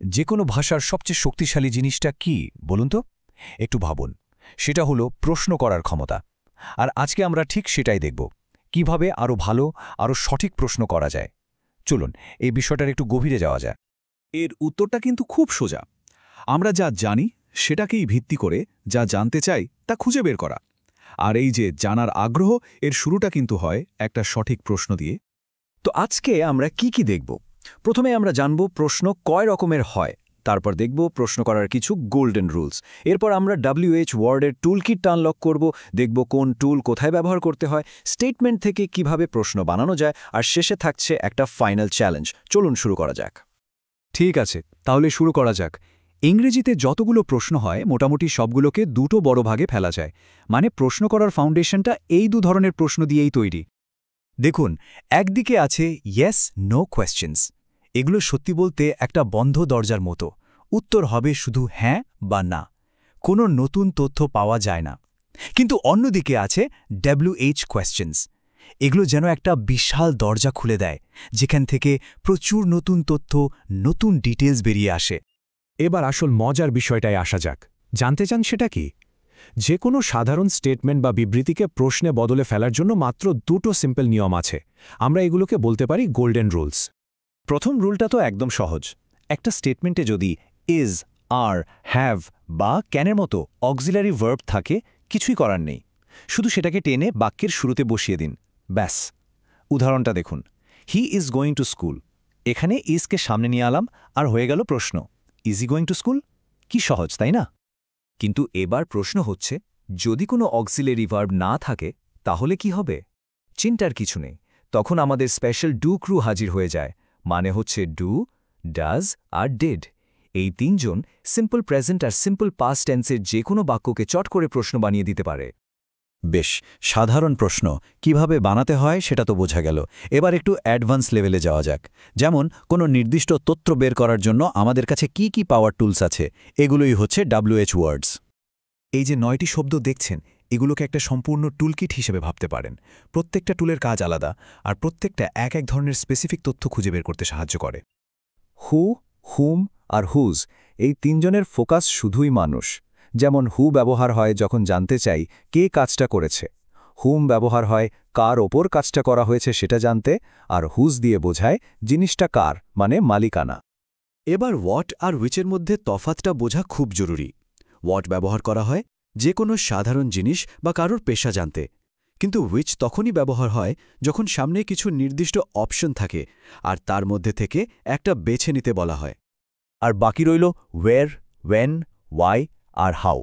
যে কোনো ভাষার সবচেয়ে শক্তিশালী জিনিসটা কি বলুন তো? একটু ভাবুন। সেটা হলো প্রশ্ন করার ক্ষমতা। আর আজকে আমরা ঠিক সেটাই দেখব। কিভাবে আরও ভালো, আরও সঠিক প্রশ্ন করা যায়। চলুন এই বিষয়টার একটু গভীরে যাওয়া যায়। এর উত্তরটা কিন্তু খুব সোজা। আমরা যা জানি সেটাকেই ভিত্তি করে যা জানতে চাই তা খুঁজে বের করা। আর এই যে জানার আগ্রহ, এর শুরুটা কিন্তু হয় একটা সঠিক প্রশ্ন দিয়ে। তো আজকে আমরা কি দেখব? প্রথমে আমরা জানব প্রশ্ন কয় রকমের হয়, তারপর দেখব প্রশ্ন করার কিছু গোল্ডেন রুলস। এরপর আমরা WH ওয়ার্ডের টুলকিট আনলক করব, দেখব কোন টুল কোথায় ব্যবহার করতে হয়, স্টেটমেন্ট থেকে কিভাবে প্রশ্ন বানানো যায়, আর শেষে থাকছে একটা ফাইনাল চ্যালেঞ্জ। চলুন শুরু করা যাক। ঠিক আছে, তাহলে শুরু করা যাক। ইংরেজিতে যতগুলো প্রশ্ন হয় মোটামুটি সবগুলোকে দুটো বড় ভাগে ফেলা যায়। মানে প্রশ্ন করার ফাউন্ডেশনটা এই দু ধরনের প্রশ্ন দিয়েই তৈরি। দেখুন, একদিকে আছে ইয়েস নো কোয়েশ্চেন্স। এগুলো সত্যি বলতে একটা বন্ধ দরজার মতো। উত্তর হবে শুধু হ্যাঁ বা না। কোনো নতুন তথ্য পাওয়া যায় না। কিন্তু অন্যদিকে আছে WH কোয়েশ্চেন্স। এগুলো যেন একটা বিশাল দরজা খুলে দেয়, যেখান থেকে প্রচুর নতুন তথ্য, নতুন ডিটেলস বেরিয়ে আসে। এবার আসল মজার বিষয়টায় আসা যাক। জানতে চান সেটা কি? যে কোনো সাধারণ স্টেটমেন্ট বা বিবৃতিকে প্রশ্নে বদলে ফেলার জন্য মাত্র দুটো সিম্পল নিয়ম আছে। আমরা এগুলোকে বলতে পারি গোল্ডেন রুলস। প্রথম রুলটা তো একদম সহজ। একটা স্টেটমেন্টে যদি ইজ, আর, হ্যাভ বা ক্যানের মতো অক্সিলারি ভার্ব থাকে, কিছুই করার নেই। শুধু সেটাকে টেনে বাক্যের শুরুতে বসিয়ে দিন, ব্যাস। উদাহরণটা দেখুন, he is going to school. এখানে ইজকে সামনে নিয়ে আলাম, আর হয়ে গেল প্রশ্ন, is he going to school? কি সহজ, তাই না? কিন্তু এবার প্রশ্ন হচ্ছে, যদি কোনো অক্সিলারি ভার্ব না থাকে তাহলে কি হবে? চিন্তার কিছু নেই। তখন আমাদের স্পেশাল ডু ক্রু হাজির হয়ে যায়। মানে হচ্ছে ডু, ডাজ আর ডিড। এই তিনজন সিম্পল প্রেজেন্ট আর সিম্পল পাস্ট টেন্সের যে কোনো বাক্যকে চট করে প্রশ্ন বানিয়ে দিতে পারে। বেশ, সাধারণ প্রশ্ন কিভাবে বানাতে হয় সেটা তো বোঝা গেল। এবার একটু অ্যাডভান্স লেভেলে যাওয়া যাক। যেমন কোনো নির্দিষ্ট তথ্য বের করার জন্য আমাদের কাছে কি পাওয়ার টুলস আছে, এগুলোই হচ্ছে WH ওয়ার্ডস। এই যে 9টি শব্দ দেখছেন, এগুলোকে একটা সম্পূর্ণ টুলকিট হিসেবে ভাবতে পারেন। প্রত্যেকটা টুলের কাজ আলাদা, আর প্রত্যেকটা এক ধরনের স্পেসিফিক তথ্য খুঁজে বের করতে সাহায্য করে। হু, হুম আর হুজ, এই তিনজনের ফোকাস শুধুই মানুষ। যেমন হু ব্যবহার হয় যখন জানতে চাই কে কাজটা করেছে, হুম ব্যবহার হয় কার ওপর কাজটা করা হয়েছে সেটা জানতে, আর হুজ দিয়ে বোঝায় জিনিসটা কার, মানে মালিকানা। এবার হোয়াট আর হুইচের মধ্যে তফাৎটা বোঝা খুব জরুরি। হোয়াট ব্যবহার করা হয় যে কোনো সাধারণ জিনিস বা কারোর পেশা জানতে, কিন্তু হুইচ তখনই ব্যবহার হয় যখন সামনে কিছু নির্দিষ্ট অপশন থাকে আর তার মধ্যে থেকে একটা বেছে নিতে বলা হয়। আর বাকি রইল ওয়ের, ওয়েন, ওয়াই আর হাউ।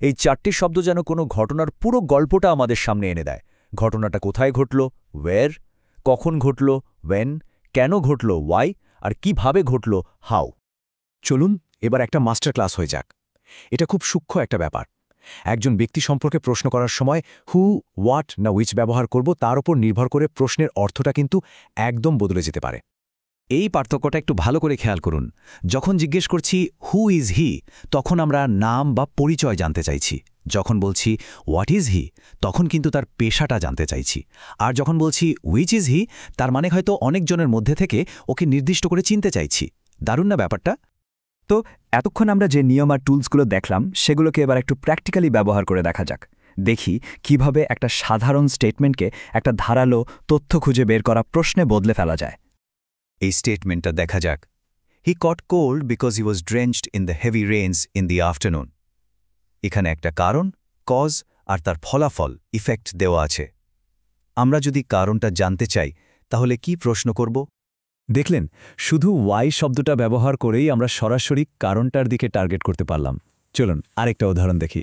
এই চারটি শব্দ যেন কোনো ঘটনার পুরো গল্পটা আমাদের সামনে এনে দেয়। ঘটনাটা কোথায় ঘটল, ওয়ের, কখন ঘটল, ওয়েন, কেন ঘটল, ওয়াই, আর কিভাবে ঘটল, হাউ। চলুন এবার একটা মাস্টার ক্লাস হয়ে যাক। এটা খুব সূক্ষ্ম একটা ব্যাপার। একজন ব্যক্তি সম্পর্কে প্রশ্ন করার সময় হু, হোয়াট না উইচ ব্যবহার করব তার উপর নির্ভর করে প্রশ্নের অর্থটা কিন্তু একদম বদলে যেতে পারে। এই পার্থক্যটা একটু ভালো করে খেয়াল করুন। যখন জিজ্ঞেস করছি হু ইজ হি, তখন আমরা নাম বা পরিচয় জানতে চাইছি। যখন বলছি হোয়াট ইজ হি, তখন কিন্তু তার পেশাটা জানতে চাইছি। আর যখন বলছি হুইচ ইজ হি, তার মানে হয়তো অনেকজনের মধ্যে থেকে ওকে নির্দিষ্ট করে চিনতে চাইছি। দারুণ না ব্যাপারটা? তো এতক্ষণ আমরা যে নিয়ম আর টুলসগুলো দেখলাম, সেগুলোকে এবার একটু প্র্যাকটিক্যালি ব্যবহার করে দেখা যাক। দেখি কিভাবে একটা সাধারণ স্টেটমেন্টকে একটা ধারালো তথ্য খুঁজে বের করা প্রশ্নে বদলে ফেলা যায়। এই স্টেটমেন্টটা দেখা যাক। He caught cold because he was drenched in the heavy rains in the afternoon. এখানে একটা কারণ, কজ, আর তার ফলাফল, ইফেক্ট দেওয়া আছে। আমরা যদি কারণটা জানতে চাই, তাহলে কি প্রশ্ন করব? দেখলেন, শুধু ওয়াই শব্দটা ব্যবহার করেই আমরা সরাসরি কারণটার দিকে টার্গেট করতে পারলাম। চলুন আরেকটা উদাহরণ দেখি।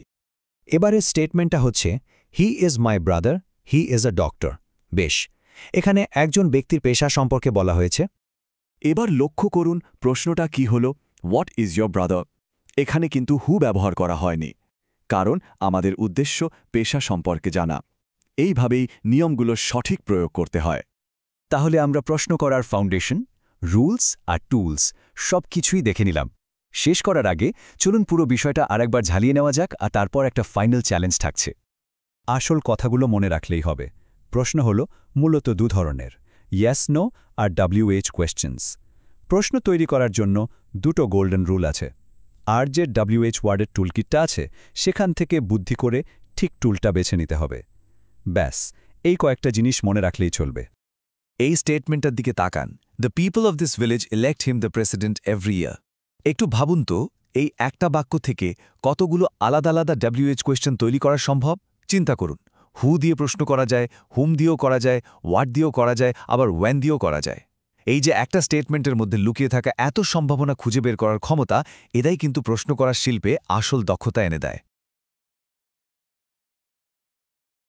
এবারের স্টেটমেন্টটা হচ্ছে he is my brother, he is a doctor. বেশ, এখানে একজন ব্যক্তির পেশা সম্পর্কে বলা হয়েছে। এবার লক্ষ্য করুন প্রশ্নটা কি হল, হোয়াট ইজ ইয়োর ব্রাদার। এখানে কিন্তু হু ব্যবহার করা হয়নি, কারণ আমাদের উদ্দেশ্য পেশা সম্পর্কে জানা। এইভাবেই নিয়মগুলো সঠিক প্রয়োগ করতে হয়। তাহলে আমরা প্রশ্ন করার ফাউন্ডেশন, রুলস আর টুলস সব কিছুই দেখে নিলাম। শেষ করার আগে চলুন পুরো বিষয়টা আরেকবার ঝালিয়ে নেওয়া যাক, আর তারপর একটা ফাইনাল চ্যালেঞ্জ থাকছে। আসল কথাগুলো মনে রাখলেই হবে। প্রশ্ন হলো মূলত দু ধরনের, ইয়েস নো আর WH কোয়েশ্চেন্স। প্রশ্ন তৈরি করার জন্য দুটো গোল্ডেন রুল আছে। আর যে WH ওয়ার্ডের টুলকিটটা আছে সেখান থেকে বুদ্ধি করে ঠিক টুলটা বেছে নিতে হবে। ব্যাস, এই কয়েকটা জিনিস মনে রাখলেই চলবে। এই স্টেটমেন্টটার দিকে তাকান, the people of this village elect him the president every year. একটু ভাবুন তো, এই একটা বাক্য থেকে কতগুলো আলাদা আলাদা WH কোয়েশ্চেন তৈরি করা সম্ভব? চিন্তা করুন, হু দিয়ে প্রশ্ন করা যায়, হুম দিয়েও করা যায়, হোয়াট দিয়েও করা যায়, আবার ওয়েন দিয়েও করা যায়। এই যে একটা স্টেটমেন্টের মধ্যে লুকিয়ে থাকা এত সম্ভাবনা খুঁজে বের করার ক্ষমতা, এটাই কিন্তু প্রশ্ন করার শিল্পে আসল দক্ষতা এনে দেয়।